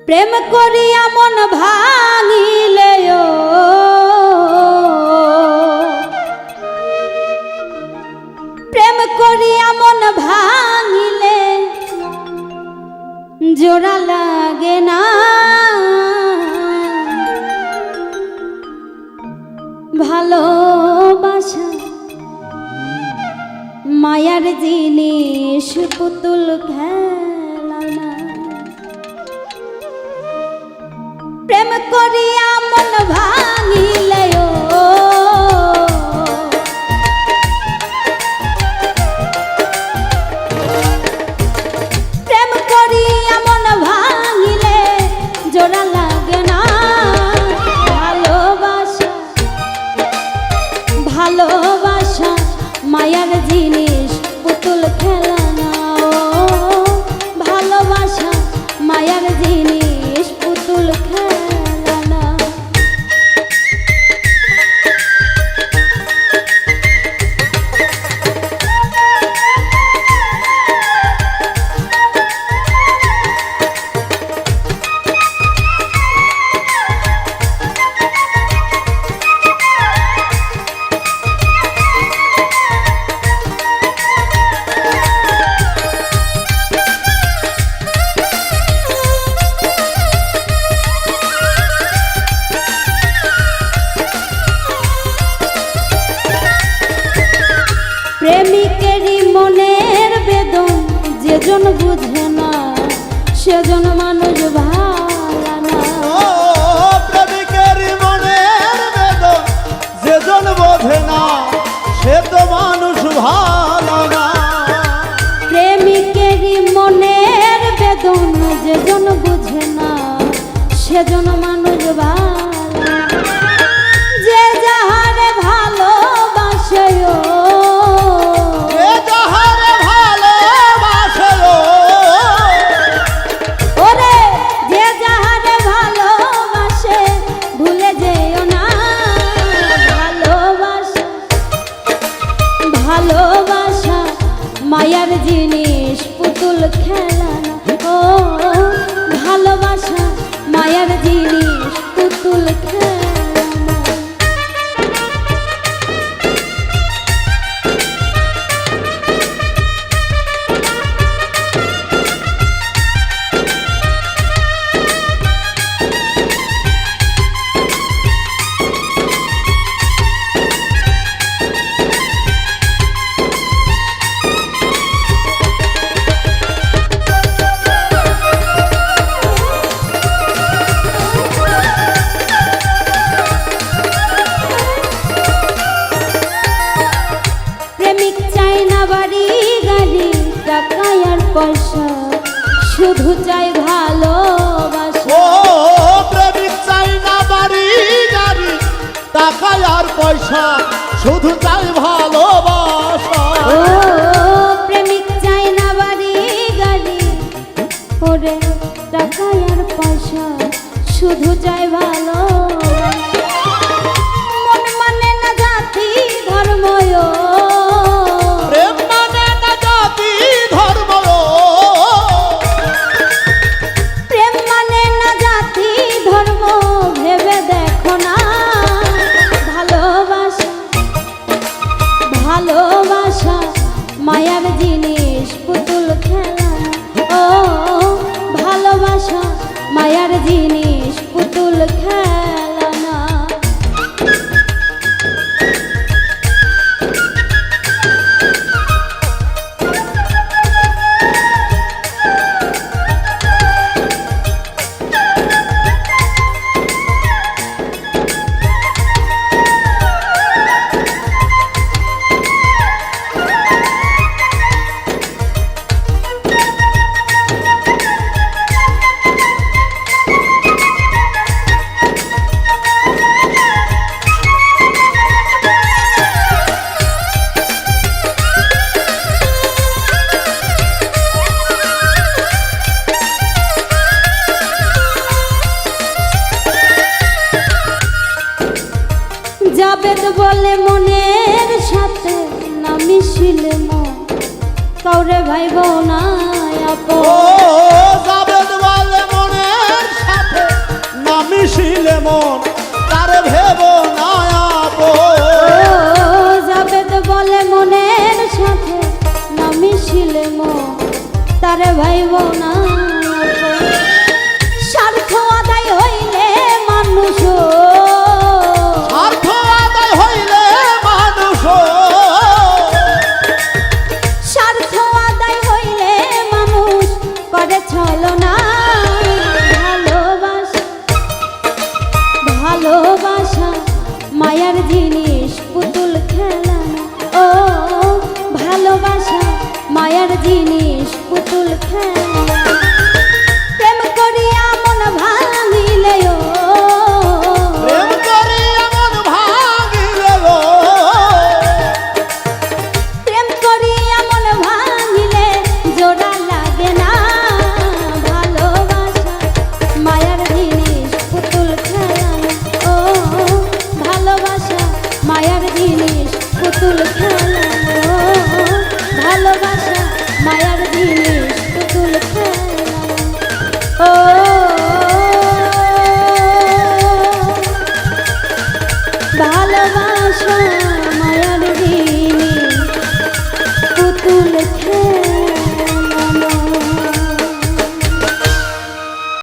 প্রেম করিয়া মন ভাঙিলে প্রেম করিয়া মন ভাঙিলে জোড়া লাগে না ভালোবাসা মায়ার জিনিস পুতুল খেলা না প্রেম করিয়া মন ভাঙিলে প্রেম করিয়া মন ভাঙিলে জোড়া লাগে না ভালোবাসা ভালোবাসা মায়ার জিনিস পুতুল খেলা না ভালোবাসা মায়ার জিনিস পুতুল খেলা না প্রেমিকেরই মনের বেদন যেজন বুঝে না সেজন মানুষ ভালো না প্রেমিকেরই মনের বেদন যেজন বোঝে না সে তো মানুষ ভালো না প্রেমিকেরই মনের বেদন যেজন বুঝে না সেজন মানুষ ভালো না যে যাহারে ভালোবাসে ভালোবাসা মায়ার জিনিস পুতুল খেলা না ও ভালোবাসা মায়ার জিনিস পুতুল খেলা না পয়সা শুধু চাই ভালোবাসা ও প্রেমিক চাই না বাড়ি গাড়ি টাকা আর পয়সা শুধু চাই ভালোবাসা ও প্রেমিক চাই না বাড়ি গাড়ি ওরে টাকা আর পয়সা শুধু চাই ভালোবাসা মন মানে না জাতি ধর্ম ভালোবাসা মায়ার জিনিস পুতুল খেলা ও ভালোবাসা মায়ার জিনিস পুতুল খেলা না জাবেদ বলে মনের সাথে না মিশিলে মন কাউরে ভাইব না আপন। জাবেদ বলে মনের মন তারে ভেব না আপন। ও জাবেদ বলে মনের সাথে না মিশিলে মন তারে ভাইব না আপন। স্বার্থ আদায় হইলে মানুষ স্বার্থ আদায় হইলে মানুষ স্বার্থ আদায় হইলে মানুষ করে ছলনা। ভালোবাসা মায়ার জিনিস পুতুল খেলা ও ভালোবাসা মায়ার জিনিস পুতুল খেলা। প্রেম করিয়া মন ভাঙিলে ও প্রেম করিয়া মন ভাঙিলে গো প্রেম করিয়া মন ভাঙিলে জোড়া লাগে না। ভালোবাসা মায়ার জিনিস পুতুল খেলা ও ভালোবাসা মায়ার জিনিস পুতুল খেলা ও ভালোবাসা